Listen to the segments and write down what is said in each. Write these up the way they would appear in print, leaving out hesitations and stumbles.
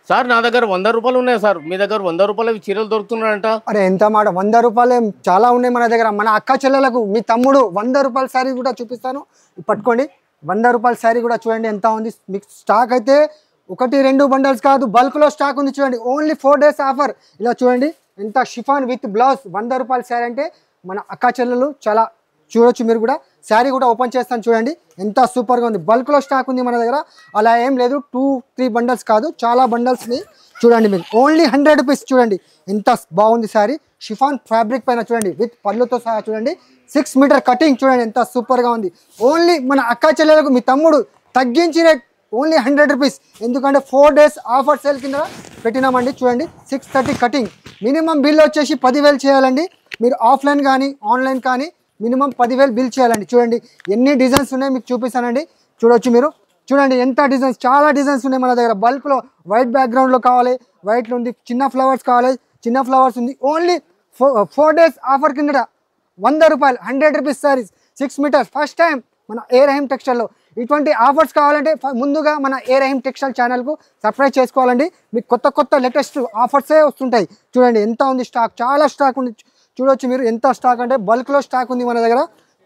Sir నా దగ్గర 100 రూపాయలు ఉన్నాయి సార్. మీ దగ్గర 100 రూపాయలవి చీరలు దొరుకుతున్నాయంట. అరే ఎంత మాట, 100 రూపాయలే చాలా ఉన్నాయి మన దగ్గర. మన అక్క చెల్లెలకు మీ తమ్ముడు 100 రూపాయల శారీ కూడా చూపిస్తాను, పట్టుకోండి. 100 రూపాయల శారీ కూడా చూడండి ఎంత ఉంది. మీకు స్టాక్ అయితే 1-2 బండల్స్ కాదు, బల్క్లో స్టాక్ ఉంది చూడండి. Only 4 days offer. ఇలా చూడండి ఎంత షిఫాన్ విత్ బ్లౌజ్. 100 రూపాయల శారీ అంటే మన అక్క చెల్లెలు చాలా చూడొచ్చు. మీరు కూడా శారీ కూడా ఓపెన్ చేస్తాను చూడండి ఎంత సూపర్గా ఉంది. బల్క్లో స్టాక్ ఉంది మన దగ్గర, అలా ఏం లేదు. 2-3 బండల్స్ కాదు, చాలా బండల్స్ని చూడండి. మీరు ఓన్లీ 100 రూపీస్. చూడండి ఎంత బాగుంది శారీ. షిఫాన్ ఫ్యాబ్రిక్ పైన చూడండి విత్ పళ్ళుతో సహా చూడండి. 6 మీటర్ కటింగ్ చూడండి ఎంత సూపర్గా ఉంది. ఓన్లీ మన అక్క చెల్లెలకు మీ తమ్ముడు తగ్గించి రేట్ ఓన్లీ 100 రూపీస్. ఎందుకంటే 4 days ఆఫర్ సేల్ కింద పెట్టినామండి. చూడండి 630 కటింగ్. మినిమం బిల్ వచ్చేసి 10,000 చేయాలండి. మీరు ఆఫ్లైన్ కానీ ఆన్లైన్ కానీ మినిమం 10,000 బిల్ చేయాలండి. చూడండి ఎన్ని డిజైన్స్ ఉన్నాయి మీకు చూపిస్తానండి. చూడొచ్చు మీరు. చూడండి ఎంత డిజైన్స్, చాలా డిజైన్స్ ఉన్నాయి మన దగ్గర. బల్క్లో వైట్ బ్యాక్గ్రౌండ్లో కావాలి, వైట్లో ఉంది. చిన్న ఫ్లవర్స్ కావాలి, చిన్న ఫ్లవర్స్ ఉంది. ఓన్లీ 4 days ఆఫర్ కింద 100 రూపాయలు 100 rupees saris 6 metres. First time మన ఏ రహీం టెక్స్టైల్లో ఇటువంటి ఆఫర్స్ కావాలంటే ముందుగా మన ఏ రహీం టెక్స్టైల్ ఛానల్కు సబ్స్క్రైబ్ చేసుకోవాలండి. మీకు కొత్త లేటెస్ట్ ఆఫర్సే వస్తుంటాయి. చూడండి ఎంత ఉంది స్టాక్, చాలా స్టాక్ ఉంది. చూడొచ్చు మీరు ఎంత స్టాక్ అంటే బల్క్లో స్టాక్ ఉంది మన దగ్గర.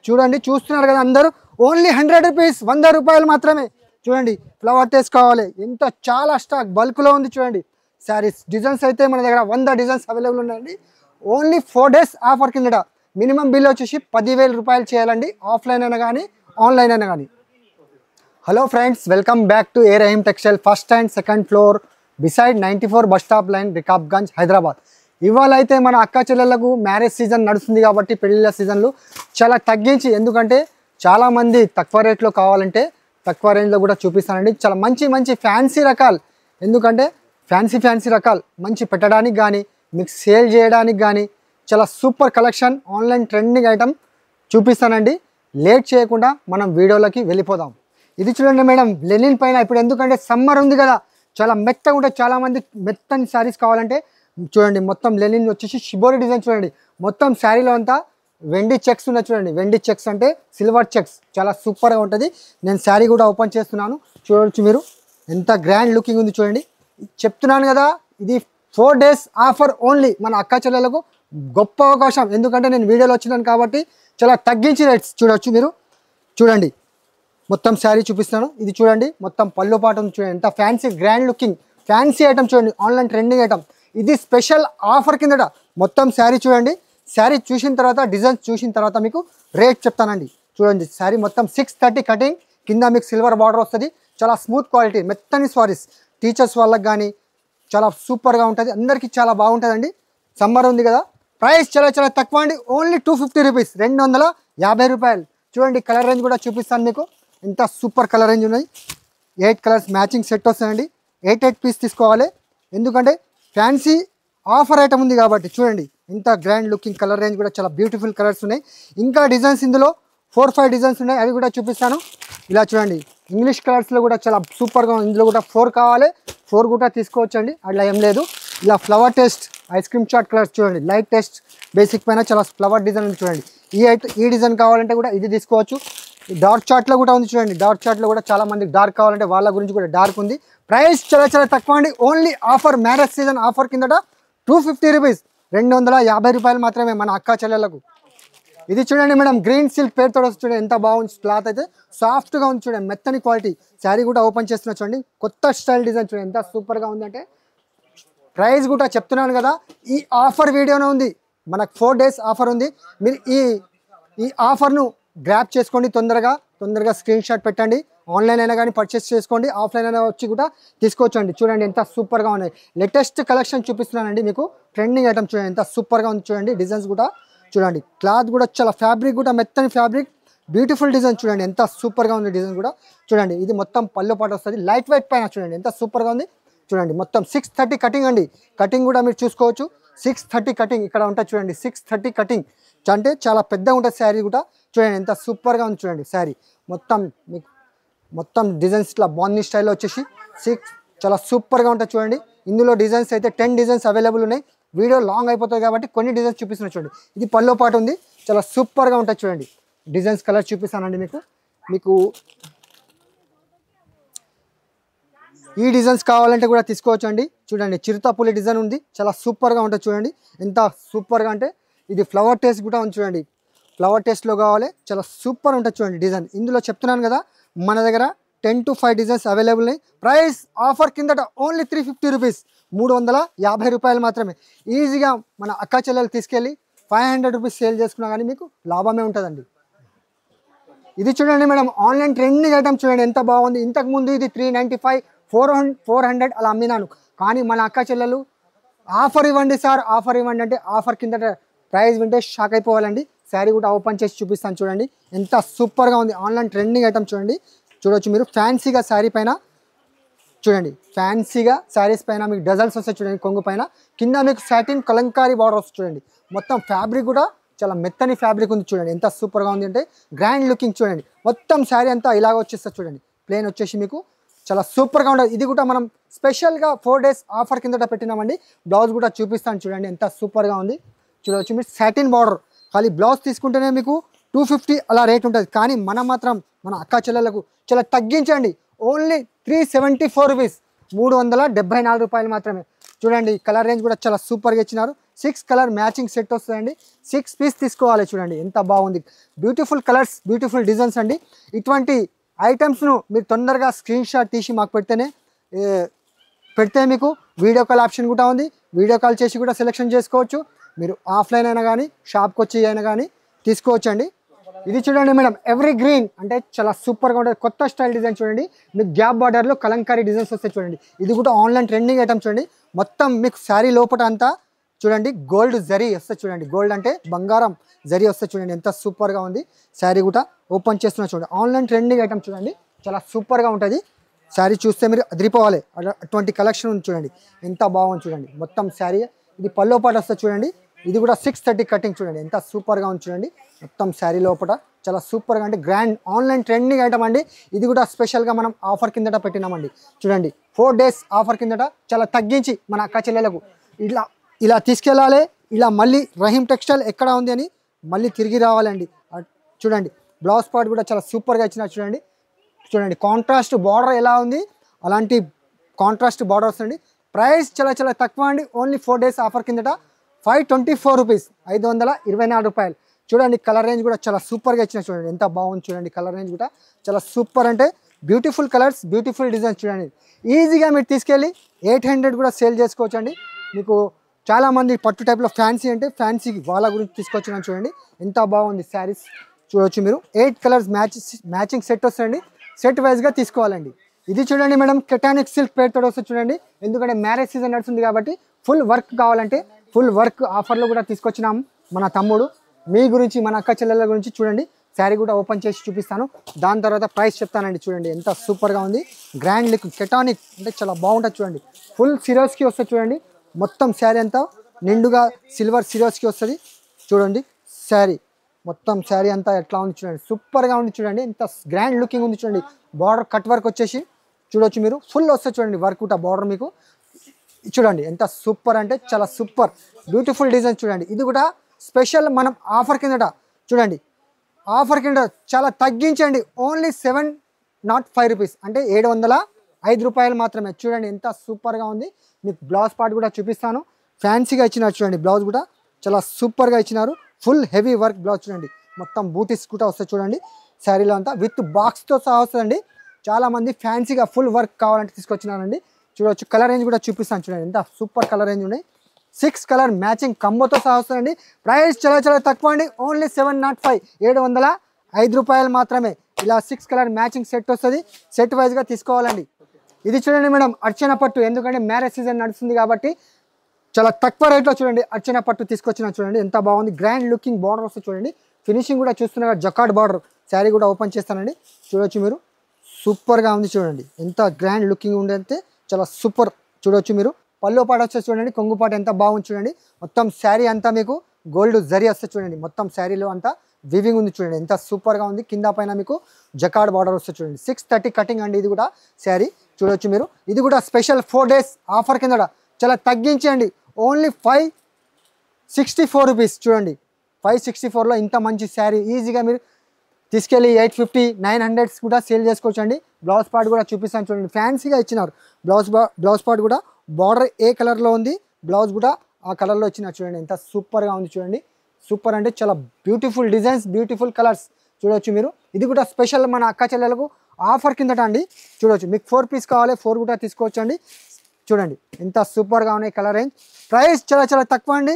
చూడండి చూస్తున్నారు కదా అందరూ. ఓన్లీ 100 రూపీస్, 100 రూపాయలు మాత్రమే. చూడండి ఫ్లవర్ టేస్ కావాలి, ఎంత చాలా స్టాక్ బల్క్లో ఉంది. చూడండి శారీస్ డిజైన్స్ అయితే మన దగ్గర 100 డిజైన్స్ అవైలబుల్ ఉన్నాయండి. ఓన్లీ 4 days ఆఫర్ కిందట. మినిమం బిల్ వచ్చేసి 10,000 రూపాయలు చేయాలండి, ఆఫ్లైన్ అయినా కానీ ఆన్లైన్ అయినా కానీ. Hello friends, welcome back to A Rahim textile, first and second floor beside 94 bus stop line, Rikabganj, Hyderabad. ఇవాళ అయితే మన అక్క చెల్లెళ్ళకు మ్యారేజ్ సీజన్ నడుస్తుంది కాబట్టి పెళ్ళిళ్ళ సీజన్లు చాలా తగ్గించి, ఎందుకంటే చాలామంది తక్కువ రేట్లో కావాలంటే తక్కువ రేంజ్లో కూడా చూపిస్తానండి. చాలా మంచి ఫ్యాన్సీ రకాలు, ఎందుకంటే ఫ్యాన్సీ రకాలు మంచి పెట్టడానికి కానీ మీకు సేల్ చేయడానికి కానీ చాలా super collection, online trending item చూపిస్తానండి. లేట్ చేయకుండా మనం వీడియోలోకి వెళ్ళిపోదాం. ఇది చూడండి మేడం, లెనిన్ పైన. ఇప్పుడు ఎందుకంటే సమ్మర్ ఉంది కదా, చాలా మెత్తగా ఉంటాయి. చాలామంది మెత్తని శారీస్ కావాలంటే చూడండి మొత్తం లెనిన్ వచ్చేసి షిబోరి డిజైన్. చూడండి మొత్తం శారీలో అంతా వెండి చెక్స్ ఉన్నాయి. చూడండి వెండి చెక్స్ అంటే సిల్వర్ చెక్స్, చాలా సూపర్గా ఉంటుంది. నేను శారీ కూడా ఓపెన్ చేస్తున్నాను, చూడవచ్చు మీరు ఎంత గ్రాండ్ లుకింగ్ ఉంది. చూడండి చెప్తున్నాను కదా, ఇది 4 days ఆఫర్ ఓన్లీ. మన అక్క చెల్లెలకు గొప్ప అవకాశం, ఎందుకంటే నేను వీడియోలో వచ్చినాను కాబట్టి చాలా తగ్గించి రేట్స్. చూడవచ్చు మీరు. చూడండి మొత్తం శారీ చూపిస్తాను. ఇది చూడండి మొత్తం పళ్ళు పాటు ఉంది. చూడండి ఎంత fancy grand looking fancy item. చూడండి ఆన్లైన్ ట్రెండింగ్ ఐటమ్. ఇది స్పెషల్ ఆఫర్ కిందట. మొత్తం శారీ చూడండి. శారీ చూసిన తర్వాత డిజైన్స్ చూసిన తర్వాత మీకు రేట్ చెప్తానండి. చూడండి శారీ మొత్తం 630 కటింగ్, కింద మీకు సిల్వర్ బార్డర్ వస్తుంది. చాలా స్మూత్ క్వాలిటీ మెత్తని సారీస్, టీచర్స్ వాళ్ళకి కానీ చాలా సూపర్గా ఉంటుంది. అందరికీ చాలా బాగుంటుందండి. సమ్మర్ ఉంది కదా, ప్రైస్ చాలా తక్కువ అండి. ఓన్లీ 250 రూపీస్, 250 రూపాయలు. చూడండి కలర్ రేంజ్ కూడా చూపిస్తాను మీకు. ఎంత సూపర్ కలర్ రేంజ్ ఉన్నాయి. 8 కలర్స్ మ్యాచింగ్ సెట్ వస్తాయండి. 8 పీస్ తీసుకోవాలి, ఎందుకంటే ఫ్యాన్సీ ఆఫర్ ఐటమ్ ఉంది కాబట్టి. చూడండి ఇంత గ్రాండ్ లుకింగ్ కలర్ రేంజ్ కూడా చాలా బ్యూటిఫుల్ కలర్స్ ఉన్నాయి. ఇంకా డిజైన్స్ ఇందులో 4-5 డిజైన్స్ ఉన్నాయి, అవి కూడా చూపిస్తాను. ఇలా చూడండి ఇంగ్లీష్ కలర్స్లో కూడా చాలా సూపర్గా ఉంది. ఇందులో కూడా 4 కావాలి, 4 కూడా తీసుకోవచ్చండి, అట్లా ఏం లేదు. ఇలా flavour taste ice cream chaat colours చూడండి, లైట్ టేస్ట్ బేసిక్ పైన చాలా ఫ్లవర్ డిజైన్ ఉంది. చూడండి ఈ డిజైన్ కావాలంటే కూడా ఇది తీసుకోవచ్చు. డార్క్ చార్ట్లో కూడా ఉంది. చూడండి డార్క్ చార్ట్లో కూడా చాలా మందికి డార్క్ కావాలంటే వాళ్ళ గురించి కూడా డార్క్ ఉంది. ప్రైస్ చాలా తక్కువ అండి. Only offer, marriage season offer కిందట 250 రూపీస్, 250 రూపాయలు మాత్రమే మన అక్క చెల్లెలకు. ఇది చూడండి మేడం, గ్రీన్ సిల్క్ పేరుతో చూడండి ఎంత బాగుంది. క్లాత్ అయితే సాఫ్ట్గా ఉంది. చూడండి మెత్తని క్వాలిటీ. శారీ కూడా ఓపెన్ చేస్తున్నా చూడండి. కొత్త స్టైల్ డిజైన్ చూడండి ఎంత సూపర్గా ఉందంటే. ప్రైస్ కూడా చెప్తున్నాను కదా, ఈ ఆఫర్ వీడియోనే ఉంది. మనకు 4 days ఆఫర్ ఉంది. మీరు ఈ ఆఫర్ను గ్రాప్ చేసుకోండి. తొందరగా స్క్రీన్ షాట్ పెట్టండి. ఆన్లైన్ అయినా కానీ పర్చేస్ చేసుకోండి, ఆఫ్లైన్ అయినా వచ్చి కూడా తీసుకోవచ్చండి. చూడండి ఎంత సూపర్గా ఉన్నాయి. లేటెస్ట్ కలెక్షన్ చూపిస్తున్నానండి మీకు. ట్రెండింగ్ ఐటమ్ చూడండి ఎంత సూపర్గా ఉంది. చూడండి డిజైన్స్ కూడా చూడండి. క్లాత్ కూడా చాలా ఫ్యాబ్రిక్ కూడా మెత్తని ఫ్యాబ్రిక్, బ్యూటిఫుల్ డిజైన్. చూడండి ఎంత సూపర్గా ఉంది డిజైన్ కూడా. చూడండి ఇది మొత్తం పళ్ళు పాటు వస్తుంది, లైట్ వెయిట్ పైన. చూడండి ఎంత సూపర్గా ఉంది. చూడండి మొత్తం 630 కటింగ్ అండి. కటింగ్ కూడా మీరు చూసుకోవచ్చు. 630 కటింగ్ ఇక్కడ ఉంటుంది. చూడండి 630 కటింగ్ అంటే చాలా పెద్దగా ఉంటుంది శారీ కూడా. చూడండి ఎంత సూపర్గా ఉంది. చూడండి శారీ మొత్తం మీకు మొత్తం డిజైన్స్ ఇట్లా బాందీ స్టైల్లో వచ్చేసి చాలా సూపర్గా ఉంటుంది. చూడండి ఇందులో డిజైన్స్ అయితే 10 డిజైన్స్ అవైలబుల్ ఉన్నాయి. వీడియో లాంగ్ అయిపోతుంది కాబట్టి కొన్ని డిజైన్స్ చూపిస్తున్నాను. చూడండి ఇది పల్లో పాటు ఉంది, చాలా సూపర్గా ఉంటుంది. చూడండి డిజైన్స్ కలర్ చూపిస్తానండి మీకు. ఈ డిజైన్స్ కావాలంటే కూడా తీసుకోవచ్చు అండి. చూడండి చిరుతపులి డిజైన్ ఉంది, చాలా సూపర్గా ఉంటుంది. చూడండి ఎంత సూపర్గా అంటే ఇది ఫ్లవర్ టేస్ట్ కూడా ఉంది. చూడండి ఫ్లవర్ టేస్ట్లో కావాలి, చాలా సూపర్ ఉంటుంది. చూడండి డిజైన్ ఇందులో చెప్తున్నాను కదా, మన దగ్గర 10 to 5 డిజైన్స్ అవైలబుల్ ఉన్నాయి. ప్రైస్ ఆఫర్ కిందట ఓన్లీ 350 రూపీస్, 350 రూపాయలు మాత్రమే. ఈజీగా మన అక్క చెల్లెలు తీసుకెళ్ళి 500 రూపీస్ సేల్ చేసుకున్నా కానీ మీకు లాభమే ఉంటుందండి. ఇది చూడండి మేడం, ఆన్లైన్ ట్రెండింగ్ ఐటమ్ చూడండి ఎంత బాగుంది. ఇంతకుముందు ఇది 395, 400 అలా అమ్మినాను. కానీ మన అక్క చెల్లెలు ఆఫర్ ఇవ్వండి సార్, ఆఫర్ ఇవ్వండి అంటే ఆఫర్ కిందట ప్రైస్ వింటే షాక్ అయిపోవాలండి. శారీ కూడా ఓపెన్ చేసి చూపిస్తాను చూడండి ఎంత సూపర్గా ఉంది. ఆన్లైన్ ట్రెండింగ్ ఐటమ్ చూడండి, చూడొచ్చు మీరు. ఫ్యాన్సీగా శారీ పైన చూడండి, ఫ్యాన్సీగా శారీస్ పైన మీకు డజల్స్ వస్తాయి చూడండి. కొంగు పైన కింద మీకు సాటిన్ కలంకారీ బార్డర్ వస్తుంది చూడండి. మొత్తం ఫ్యాబ్రిక్ కూడా చాలా మెత్తని ఫ్యాబ్రిక్ ఉంది చూడండి ఎంత సూపర్గా ఉంది అంటే గ్రాండ్ లుకింగ్ చూడండి. మొత్తం శారీ అంతా ఇలాగ వచ్చేస్తుంది చూడండి. ప్లేన్ వచ్చేసి మీకు చాలా సూపర్గా ఉండదు. ఇది కూడా మనం స్పెషల్గా 4 days ఆఫర్ కిందట పెట్టినామండి. బ్లౌజ్ కూడా చూపిస్తాను చూడండి ఎంత సూపర్గా ఉంది. చూడవచ్చు మీరు సాటిన్ బార్డర్, ఖాళీ బ్లౌజ్ తీసుకుంటేనే మీకు 250 అలా రేట్ ఉంటుంది. కానీ మనం మాత్రం మన అక్క చెల్లెలకు చాలా తగ్గించండి, ఓన్లీ 374 రూపీస్, 374 రూపాయలు మాత్రమే. చూడండి కలర్ రేంజ్ కూడా చాలా సూపర్గా ఇచ్చినారు. 6 కలర్ మ్యాచింగ్ సెట్ వస్తుందండి. 6 పీస్ తీసుకోవాలి. చూడండి ఎంత బాగుంది, బ్యూటిఫుల్ కలర్స్, బ్యూటిఫుల్ డిజైన్స్ అండి. ఇటువంటి ఐటమ్స్ను మీరు తొందరగా స్క్రీన్ షాట్ తీసి మాకు పెడితే మీకు వీడియో కాల్ ఆప్షన్ కూడా ఉంది. వీడియో కాల్ చేసి కూడా సెలెక్షన్ చేసుకోవచ్చు. మీరు ఆఫ్లైన్ అయినా కానీ షాప్కి వచ్చి అయినా కానీ తీసుకోవచ్చు అండి. ఇది చూడండి మేడం, ఎవ్రీ గ్రీన్ అంటే చాలా సూపర్గా ఉంటుంది. కొత్త స్టైల్ డిజైన్ చూడండి, మీకు గ్యాప్ బార్డర్లో కలంకారీ డిజైన్స్ వస్తాయి చూడండి. ఇది కూడా ఆన్లైన్ ట్రెండింగ్ ఐటమ్ చూడండి. మొత్తం మీకు శారీ లోపల అంతా చూడండి గోల్డ్ జరీ వస్తుంది చూడండి. గోల్డ్ అంటే బంగారం జరీ వస్తుంది చూడండి ఎంత సూపర్గా ఉంది. శారీ కూడా ఓపెన్ చేస్తున్నా చూడండి. ఆన్లైన్ ట్రెండింగ్ ఐటమ్ చూడండి, చాలా సూపర్గా ఉంటుంది. శారీ చూస్తే మీరు అదిరిపోవాలి, అటువంటి కలెక్షన్ ఉంది చూడండి ఎంత బాగుంది. చూడండి మొత్తం శారీ ఇది పల్లో పాటు వస్తుంది చూడండి. ఇది కూడా 630 కటింగ్ చూడండి ఎంత సూపర్గా ఉంది. చూడండి మొత్తం శారీ లోపల చాలా సూపర్గా అంటే గ్రాండ్ ఆన్లైన్ ట్రెండింగ్ ఐటమ్ అండి. ఇది కూడా స్పెషల్గా మనం ఆఫర్ కిందట పెట్టినామండి. చూడండి 4 days ఆఫర్ కిందట చాలా తగ్గించి మన అక్క చెల్లెలకు ఇలా తీసుకెళ్ళాలి. ఇలా మళ్ళీ రహీం టెక్స్టైల్ ఎక్కడ ఉంది అని మళ్ళీ తిరిగి రావాలండి. చూడండి బ్లౌజ్ పార్ట్ కూడా చాలా సూపర్గా ఇచ్చినారు చూడండి. చూడండి కాంట్రాస్ట్ బార్డర్ ఎలా ఉంది, అలాంటి కాంట్రాస్ట్ బార్డర్ వస్తుంది. ప్రైస్ చాలా చాలా తక్కువ అండి, ఓన్లీ 4 days ఆఫర్ కిందట 524 రూపీస్, 524 రూపాయలు. చూడండి కలర్ రేంజ్ కూడా చాలా సూపర్గా ఇచ్చిన చూడండి ఎంత బాగుంది. చూడండి కలర్ రేంజ్ కూడా చాలా సూపర్ అంటే బ్యూటిఫుల్ కలర్స్, బ్యూటిఫుల్ డిజైన్స్ చూడండి. ఈజీగా మీరు తీసుకెళ్ళి 800 కూడా సేల్ చేసుకోవచ్చు అండి. మీకు చాలామంది పట్టు టైప్లో ఫ్యాన్సీ అంటే ఫ్యాన్సీ వాళ్ళ గురించి తీసుకొచ్చినాను చూడండి ఎంత బాగుంది. శారీస్ చూడవచ్చు మీరు. 8 కలర్స్ మ్యాచింగ్ సెట్ వస్తుంది, సెట్ వైజ్గా తీసుకోవాలండి. ఇది చూడండి మేడం, కెటానిక్ సిల్క్ పేరుతో వస్తుంది చూడండి. ఎందుకంటే మ్యారేజ్ సీజన్ నడుస్తుంది కాబట్టి ఫుల్ వర్క్ కావాలంటే ఫుల్ వర్క్ ఆఫర్లో కూడా తీసుకొచ్చినాం మన తమ్ముడు. మీ గురించి మన అక్క చెల్లెల గురించి చూడండి. శారీ కూడా ఓపెన్ చేసి చూపిస్తాను, దాని తర్వాత ప్రైస్ చెప్తానండి. చూడండి ఎంత సూపర్గా ఉంది. గ్రాండ్ లుక్ కెటానిక్ అంటే చాలా బాగుంటుంది చూడండి. ఫుల్ సిరోస్కి వస్తుంది చూడండి. మొత్తం శారీ అంతా నిండుగా సిల్వర్ సిరోస్కి వస్తుంది చూడండి. శారీ మొత్తం శారీ అంతా ఎట్లా ఉంది చూడండి, సూపర్గా ఉంది చూడండి. ఎంత గ్రాండ్ లుకింగ్ ఉంది చూడండి. బార్డర్ కట్ వర్క్ వచ్చేసి చూడవచ్చు మీరు, ఫుల్ వస్తుంది చూడండి వర్క్ కూడా బార్డర్ మీకు. చూడండి ఎంత సూపర్ అంటే చాలా సూపర్ బ్యూటిఫుల్ డిజైన్ చూడండి. ఇది కూడా స్పెషల్ మనం ఆఫర్ కిందట చూడండి, ఆఫర్ కింద చాలా తగ్గించండి, ఓన్లీ 705 రూపీస్ అంటే 705 రూపాయలు మాత్రమే. చూడండి ఎంత సూపర్గా ఉంది. మీకు బ్లౌజ్ పార్ట్ కూడా చూపిస్తాను. ఫ్యాన్సీగా ఇచ్చినారు చూడండి, బ్లౌజ్ కూడా చాలా సూపర్గా ఇచ్చినారు. ఫుల్ హెవీ వర్క్ బ్లౌజ్ చూడండి. మొత్తం బూటీస్ కూడా వస్తాయి చూడండి. శారీలో అంతా విత్ బాక్స్తో సహా వస్తుందండి. చాలామంది ఫ్యాన్సీగా ఫుల్ వర్క్ కావాలంటే తీసుకొచ్చినారండి. చూడవచ్చు కలర్ రేంజ్ కూడా చూపిస్తాను చూడండి ఎంత సూపర్ కలర్ రేంజ్ ఉన్నాయి. 6 కలర్ మ్యాచింగ్ కంబోతో సహా వస్తుందండి. ప్రైస్ చాలా చాలా తక్కువ అండి, ఓన్లీ 705, 705 రూపాయలు మాత్రమే. ఇలా 6 కలర్ మ్యాచింగ్ సెట్ వస్తుంది, సెట్ వైజ్గా తీసుకోవాలండి. ఇది చూడండి మేడం, అర్చన పట్టు. ఎందుకంటే మ్యారేజ్ సీజన్ నడుస్తుంది కాబట్టి చాలా తక్కువ రేట్లో చూడండి అర్చన పట్టు తీసుకొచ్చిన చూడండి ఎంత బాగుంది. గ్రాండ్ లుకింగ్ బార్డర్ వస్తుంది చూడండి. ఫినిషింగ్ కూడా చూస్తున్నారు, జకార్డ్ బార్డర్. శారీ కూడా ఓపెన్ చేస్తానండి. చూడవచ్చు మీరు, సూపర్గా ఉంది చూడండి. ఎంత గ్రాండ్ లుకింగ్ ఉందంటే చాలా సూపర్. చూడవచ్చు మీరు, పల్లో పాట వచ్చేసి చూడండి, కొంగు పాట ఎంత బాగుంది చూడండి. మొత్తం శారీ అంతా మీకు గోల్డ్ జరీ వస్తుంది చూడండి. మొత్తం శారీలో అంతా వివింగ్ ఉంది చూడండి ఎంత సూపర్గా ఉంది. కింద పైన మీకు జకార్డ్ బార్డర్ వస్తుంది చూడండి. 630 కటింగ్ అండి ఇది కూడా శారీ. చూడవచ్చు మీరు, ఇది కూడా స్పెషల్ 4 days ఆఫర్ కింద చాలా తగ్గించండి, ఓన్లీ 564 రూపీస్. చూడండి 564లో ఇంత మంచి శారీ ఈజీగా మీరు తీసుకెళ్ళి 850, 900 కూడా సేల్ చేసుకోవచ్చు అండి. బ్లౌజ్ పార్ట్ కూడా చూపిస్తాను చూడండి. ఫ్యాన్సీగా ఇచ్చినారు, బ్లౌజ్ పార్ట్ కూడా బార్డర్ ఏ కలర్లో ఉంది, బ్లౌజ్ కూడా ఆ కలర్లో వచ్చిన చూడండి ఎంత సూపర్గా ఉంది చూడండి. సూపర్ అంటే చాలా బ్యూటిఫుల్ డిజైన్స్, బ్యూటిఫుల్ కలర్స్ చూడవచ్చు మీరు. ఇది కూడా స్పెషల్ మన అక్క చెల్లెలకు ఆఫర్ కిందట అండి. చూడవచ్చు మీకు 4 పీస్ కావాలి, 4 కూడా తీసుకోవచ్చు అండి. చూడండి ఎంత సూపర్గా ఉన్నాయి కలర్ రేంజ్. ప్రైస్ చాలా చాలా తక్కువ అండి,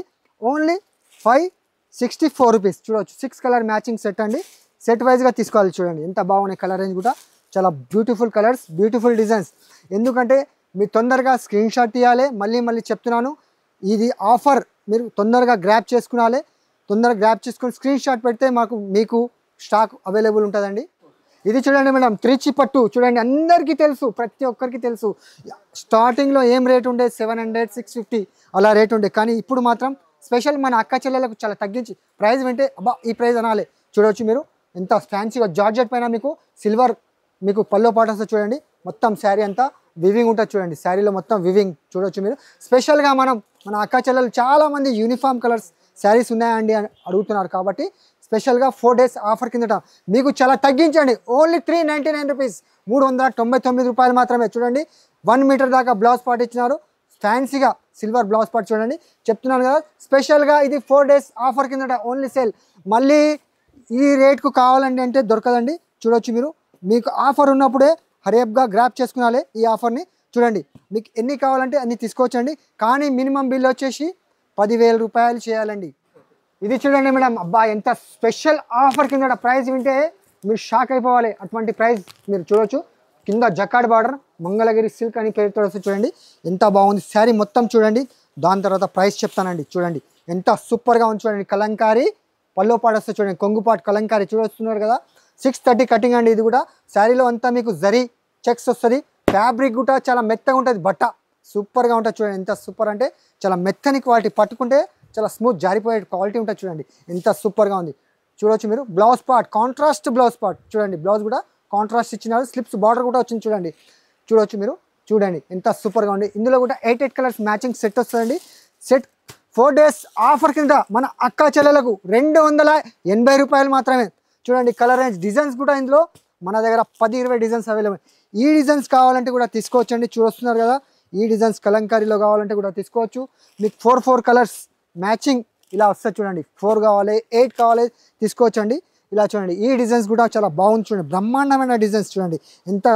ఓన్లీ 564 రూపీస్. చూడవచ్చు 6 కలర్ మ్యాచింగ్ సెట్ అండి. సెట్ వైజ్గా తీసుకోవాలి. చూడండి ఎంత బాగున్నాయి కలర్ రేంజ్ కూడా, చాలా బ్యూటిఫుల్ కలర్స్, బ్యూటిఫుల్ డిజైన్స్. ఎందుకంటే మీరు తొందరగా స్క్రీన్ షాట్ తీయాలి. మళ్ళీ చెప్తున్నాను, ఇది ఆఫర్ మీరు తొందరగా గ్రాప్ చేసుకునాలి. తొందరగా గ్రాప్ చేసుకుని స్క్రీన్ షాట్ పెడితే మీకు స్టాక్ అవైలబుల్ ఉంటుందండి. ఇది చూడండి మేడం, త్రిచి పట్టు చూడండి, అందరికీ తెలుసు, ప్రతి ఒక్కరికి తెలుసు. స్టార్టింగ్లో ఏం రేట్ ఉండే 700, 650 అలా రేట్ ఉండే, కానీ ఇప్పుడు మాత్రం స్పెషల్ మన అక్క చెల్లెలకు చాలా తగ్గించి ప్రైస్ వింటే అబ్బా ఈ ప్రైస్ అనాలి. చూడవచ్చు మీరు ఎంత ఫ్యాన్సీగా జార్జెట్ పైన మీకు సిల్వర్ మీకు పల్లో పాట వస్తుంది చూడండి. మొత్తం శారీ అంతా వివింగ్ ఉంటుంది చూడండి, శారీలో మొత్తం వివింగ్ చూడవచ్చు మీరు. స్పెషల్గా మన అక్క చెల్లెలు చాలామంది యూనిఫామ్ కలర్స్ శారీస్ ఉన్నాయండి అని అడుగుతున్నారు, కాబట్టి స్పెషల్గా 4 days ఆఫర్ కిందట మీకు చాలా తగ్గించండి. ఓన్లీ 399 రూపీస్, 399 రూపాయలు మాత్రమే. చూడండి 1 మీటర్ దాకా బ్లౌజ్ పార్ట్ ఇచ్చినారు, ఫ్యాన్సీగా సిల్వర్ బ్లౌజ్ పార్ట్ చూడండి. చెప్తున్నాను కదా స్పెషల్గా ఇది 4 days ఆఫర్ కిందట ఓన్లీ సేల్. మళ్ళీ ఈ రేట్కు కావాలండి అంటే దొరకదండి. చూడవచ్చు మీరు, మీకు ఆఫర్ ఉన్నప్పుడే హరియప్గా గ్రాప్ చేసుకునాలి ఈ ఆఫర్ని. చూడండి మీకు ఎన్ని కావాలంటే అన్ని తీసుకోవచ్చండి, కానీ మినిమం బిల్ వచ్చేసి 10,000 రూపాయలు చేయాలండి. ఇది చూడండి మేడం, అబ్బా ఎంత స్పెషల్ ఆఫర్ కింద ప్రైస్ వింటే మీరు షాక్ అయిపోవాలి. అటువంటి ప్రైస్ మీరు చూడవచ్చు. కింద జకాడ్ బార్డర్ మంగళగిరి సిల్క్ అని పేరుతో వస్తుంది చూడండి, ఎంత బాగుంది శారీ మొత్తం చూడండి. దాని తర్వాత ప్రైస్ చెప్తానండి. చూడండి ఎంత సూపర్గా ఉంది చూడండి. కలంకారీ పల్లో పాటు వస్తుంది చూడండి, కొంగుపాటు కలంకారీ చూస్తున్నారు కదా. 630 కటింగ్ అండి. ఇది కూడా శారీలో అంతా మీకు జరీ చెక్స్ వస్తుంది. ఫ్యాబ్రిక్ కూడా చాలా మెత్తగా ఉంటుంది, బట్ట సూపర్గా ఉంటుంది చూడండి. ఎంత సూపర్ అంటే చాలా మెత్తని క్వాలిటీ, పట్టుకుంటే చాలా స్మూత్ జారిపోయే క్వాలిటీ ఉంటుంది చూడండి, ఎంత సూపర్గా ఉంది. చూడవచ్చు మీరు blouse part contrast blouse part చూడండి, బ్లౌజ్ కూడా కాంట్రాస్ట్ ఇచ్చినారు, స్లిప్స్ బార్డర్ కూడా వచ్చింది చూడండి. చూడవచ్చు మీరు, చూడండి ఎంత సూపర్గా ఉంది. ఇందులో కూడా 8 కలర్స్ మ్యాచింగ్ సెట్ వస్తుందండి. సెట్ 4 days ఆఫర్ కింద మన అక్క చెల్లెలకు 280 రూపాయలు మాత్రమే. చూడండి కలర్ రేంజ్, డిజైన్స్ కూడా ఇందులో మన దగ్గర 10-20 డిజైన్స్ అవైలబుల్. ఈ డిజైన్స్ కావాలంటే కూడా తీసుకోవచ్చండి. చూస్తున్నారు కదా, ఈ డిజైన్స్ కలంకారీలో కావాలంటే కూడా తీసుకోవచ్చు. మీకు 4 కలర్స్ మ్యాచింగ్ ఇలా వస్తుంది చూడండి. 4 కావాలి, 8 కావాలి, తీసుకోవచ్చండి. ఇలా చూడండి ఈ డిజైన్స్ కూడా చాలా బాగుంది చూడండి, బ్రహ్మాండమైన డిజైన్స్ చూడండి. ఎంత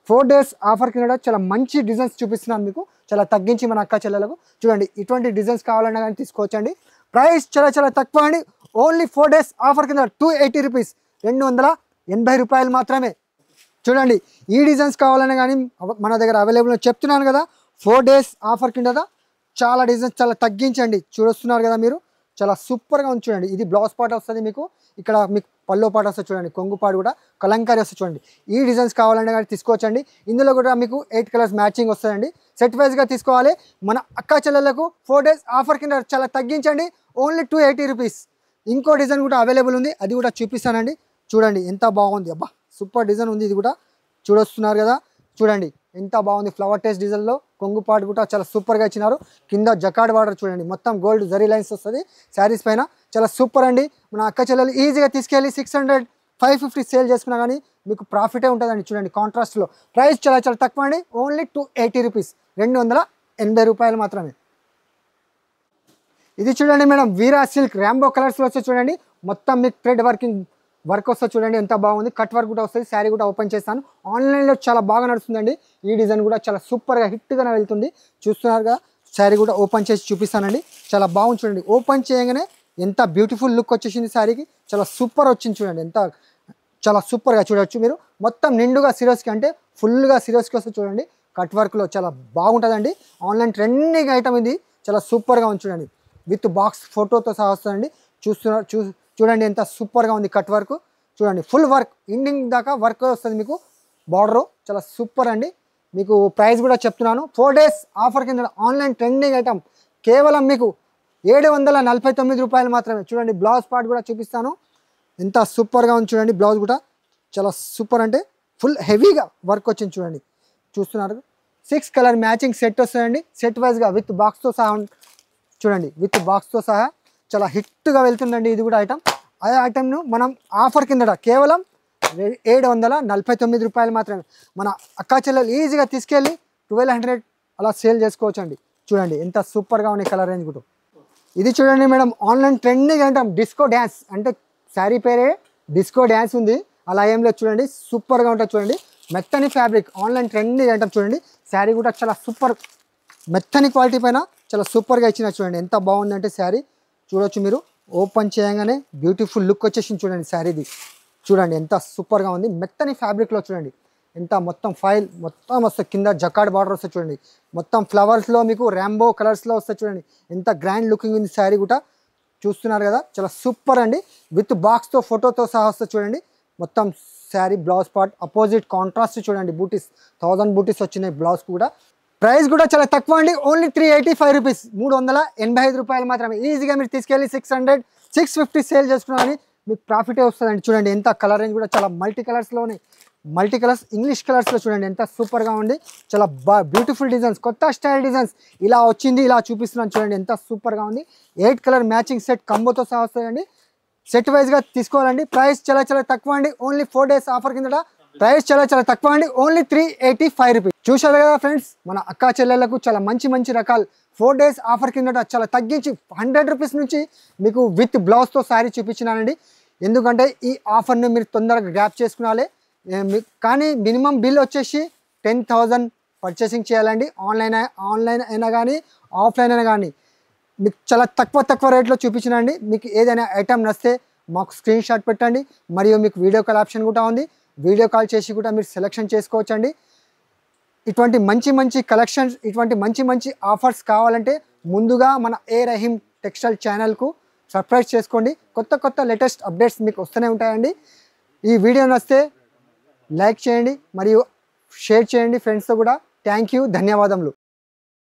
4 days ఆఫర్ కింద చాలా మంచి డిజైన్స్ చూపిస్తున్నాను మీకు, చాలా తగ్గించి మన అక్క చెల్లెలకు. చూడండి ఇటువంటి డిజైన్స్ కావాలన్నా కానీ తీసుకోవచ్చండి. ప్రైస్ చాలా చాలా తక్కువ అండి, ఓన్లీ 4 days ఆఫర్ కింద 280 రూపీస్, 280 రూపాయలు మాత్రమే. చూడండి ఈ డిజైన్స్ కావాలన్నా కానీ మన దగ్గర అవైలబుల్ చెప్తున్నాను కదా. 4 days ఆఫర్ కింద చాలా డిజైన్స్ చాలా తగ్గించండి. చూస్తున్నారు కదా మీరు, చాలా సూపర్గా ఉంది చూడండి. ఇది బ్లౌజ్ పార్ట్ వస్తుంది మీకు, ఇక్కడ మీకు పల్లో పాట వస్తుంది చూడండి, కొంగు పాటు కూడా కలంకారీ వస్తుంది చూడండి. ఈ డిజైన్స్ కావాలంటే కానీ తీసుకోవచ్చండి. ఇందులో కూడా మీకు 8 కలర్స్ మ్యాచింగ్ వస్తుందండి. సెట్ వైజ్గా తీసుకోవాలి. మన అక్క చెల్లెలకు 4 days ఆఫర్ కింద చాలా తగ్గించండి, ఓన్లీ 280 రూపీస్. ఇంకో డిజైన్ కూడా అవైలబుల్ ఉంది, అది కూడా చూపిస్తానండి. చూడండి ఎంత బాగుంది, అబ్బా సూపర్ డిజైన్ ఉంది. ఇది కూడా చూడొస్తున్నారు కదా, చూడండి ఎంత బాగుంది. ఫ్లవర్ టేస్ట్ డిజైన్లో కొంగు పాటు కూడా చాలా సూపర్గా ఇచ్చినారు. కింద జకాడ్ బార్డర్ చూడండి, మొత్తం గోల్డ్ జరీ లైన్స్ వస్తుంది శారీస్ పైన, చాలా సూపర్ అండి. మన అక్క చెల్లెలు ఈజీగా తీసుకెళ్ళి 600, 550 సేల్ చేసుకున్నా కానీ మీకు ప్రాఫిటే ఉంటుందండి. చూడండి కాంట్రాస్ట్లో ప్రైస్ చాలా చాలా తక్కువ అండి, ఓన్లీ 280 రూపీస్, 280 రూపాయలు మాత్రమే. ఇది చూడండి మేడం, వీరా సిల్క్ ర్యాంబో కలర్స్లో వస్తే చూడండి, మొత్తం మీకు థ్రెడ్ వర్క్ వస్తుంది చూడండి, ఎంత బాగుంది. కట్ వర్క్ కూడా వస్తుంది. శారీ కూడా ఓపెన్ చేస్తాను, ఆన్లైన్లో చాలా బాగా నడుస్తుందండి. ఈ డిజైన్ కూడా చాలా సూపర్గా హిట్గా వెళ్తుంది. చూస్తున్నారు కదా, శారీ కూడా ఓపెన్ చేసి చూపిస్తానండి. చాలా బాగుంది చూడండి, ఓపెన్ చేయగానే ఎంత బ్యూటిఫుల్ లుక్ వచ్చేసింది శారీకి, చాలా సూపర్ వచ్చింది చూడండి. ఎంత చాలా సూపర్గా చూడవచ్చు మీరు. మొత్తం నిండుగా సిరోస్కి అంటే ఫుల్గా సిరోస్కి వస్తుంది చూడండి, కట్ వర్క్లో చాలా బాగుంటుందండి. ఆన్లైన్ ట్రెండింగ్ ఐటమ్ ఇది, చాలా సూపర్గా ఉంది చూడండి. విత్ బాక్స్ ఫోటోతో సహా వస్తుందండి. చూడండి ఎంత సూపర్గా ఉంది. కట్ వర్క్ చూడండి, ఫుల్ వర్క్ ఎండింగ్ దాకా వర్క్ వస్తుంది మీకు. బార్డరు చాలా సూపర్ అండి. మీకు ప్రైస్ కూడా చెప్తున్నాను, 4 days ఆఫర్ కింద ఆన్లైన్ ట్రెండింగ్ ఐటమ్ కేవలం మీకు 749 రూపాయలు మాత్రమే. చూడండి బ్లౌజ్ పార్ట్ కూడా చూపిస్తాను, ఎంత సూపర్గా ఉంది చూడండి. బ్లౌజ్ కూడా చాలా సూపర్ అంటే ఫుల్ హెవీగా వర్క్ వచ్చింది చూడండి. చూస్తున్నారు 6 కలర్ మ్యాచింగ్ సెట్ వస్తుందండి. సెట్ వైజ్గా విత్ బాక్స్తో సహా చూడండి, విత్ బాక్స్తో సహా చాలా హిట్గా వెళ్తుందండి. ఇది కూడా ఐటమ్, ఆ ఐటమ్ను మనం ఆఫర్ కిందట కేవలం 749 రూపాయలు మాత్రమే. మన అక్కా చెల్లెలు ఈజీగా తీసుకెళ్ళి 1200 అలా సేల్ చేసుకోవచ్చు అండి. చూడండి ఎంత సూపర్గా ఉన్నాయి కలర్ రేంజ్ కూడా. ఇది చూడండి మేడం, ఆన్లైన్ ట్రెండింగ్ అంటాం డిస్కో డ్యాన్స్, అంటే శారీ పేరే డిస్కో డ్యాన్స్ ఉంది. అలా ఏం లేదు చూడండి, సూపర్గా ఉంటుంది చూడండి. మెత్తని ఫ్యాబ్రిక్, ఆన్లైన్ ట్రెండింగ్ అంటాం చూడండి. శారీ కూడా చాలా సూపర్ మెత్తని క్వాలిటీ పైన చాలా సూపర్గా ఇచ్చిన చూడండి. ఎంత బాగుందంటే శారీ చూడొచ్చు మీరు, ఓపెన్ చేయగానే బ్యూటిఫుల్ లుక్ వచ్చేసింది చూడండి. శారీది చూడండి ఎంత సూపర్గా ఉంది, మెత్తని ఫ్యాబ్రిక్లో చూడండి. ఎంత మొత్తం ఫైల్ మొత్తం వస్తుంది, కింద జకార్డ్ బార్డర్ వస్తుంది చూడండి. మొత్తం ఫ్లవర్స్లో మీకు ర్యాంబో కలర్స్లో వస్తుంది చూడండి. ఎంత గ్రాండ్ లుకింగ్ ఉంది శారీ కూడా, చూస్తున్నారు కదా, చాలా సూపర్ అండి. విత్ బాక్స్తో ఫోటోతో సహా వస్తుంది చూడండి. మొత్తం sari blouse part opposite contrast చూడండి. బూటీస్ 1000 బూటీస్ వచ్చినాయి బ్లౌజ్ కూడా. ప్రైస్ కూడా చాలా తక్కువ అండి, ఓన్లీ 385 రూపీస్, 385 రూపాయలు మాత్రమే. ఈజీగా మీరు తీసుకెళ్ళి 600, 650 సేల్ చేసుకున్నామని మీకు ప్రాఫిటే వస్తుందండి. చూడండి ఎంత కలర్ రేంజ్ కూడా చాలా మల్టీ కలర్స్లో ఉన్నాయి. మల్టీ కలర్స్ ఇంగ్లీష్ కలర్స్లో చూడండి ఎంత సూపర్గా ఉంది. చాలా బ్యూటిఫుల్ డిజైన్స్, కొత్త స్టైల్ డిజైన్స్ ఇలా వచ్చింది, ఇలా చూపిస్తున్నాను చూడండి ఎంత సూపర్గా ఉంది. 8 కలర్ మ్యాచింగ్ సెట్ కంబోతో సహా వస్తాయండి. సెట్ వైజ్గా తీసుకోవాలండి. ప్రైస్ చాలా చాలా తక్కువ అండి, ఓన్లీ 4 డేస్ ఆఫర్ కింద ప్రైస్ చాలా చాలా తక్కువ అండి, ఓన్లీ 385 రూపీస్. చూశారు కదా ఫ్రెండ్స్, మన అక్కా చెల్లెళ్లకు చాలా మంచి మంచి రకాలు 4 డేస్ ఆఫర్ కింద చాలా తగ్గించి 100 రూపీస్ నుంచి మీకు విత్ బ్లౌజ్తో శారీ చూపించినానండి. ఎందుకంటే ఈ ఆఫర్ని మీరు తొందరగా గ్రాప్ చేసుకునాలి. కానీ మినిమం బిల్ వచ్చేసి 10,000 పర్చేసింగ్ చేయాలండి. ఆన్లైన్ అయినా కానీ ఆఫ్లైన్ అయినా కానీ మీకు చాలా తక్కువ రేట్లో చూపించినండి. మీకు ఏదైనా ఐటమ్ నచ్చితే మాకు స్క్రీన్ షాట్ పెట్టండి. మరియు మీకు వీడియో కాల్ ఆప్షన్ కూడా ఉంది, వీడియో కాల్ చేసి కూడా మీరు సెలెక్షన్ చేసుకోవచ్చండి. ఇటువంటి మంచి మంచి కలెక్షన్స్, ఇటువంటి మంచి మంచి ఆఫర్స్ కావాలంటే ముందుగా మన ఏ రహీం టెక్స్టైల్ ఛానల్కు సబ్స్క్రైబ్ చేసుకోండి. కొత్త లేటెస్ట్ అప్డేట్స్ మీకు వస్తూనే ఉంటాయండి. ఈ వీడియో నచ్చితే లైక్ చేయండి మరియు షేర్ చేయండి ఫ్రెండ్స్తో కూడా. థ్యాంక్ యూ, ధన్యవాదములు.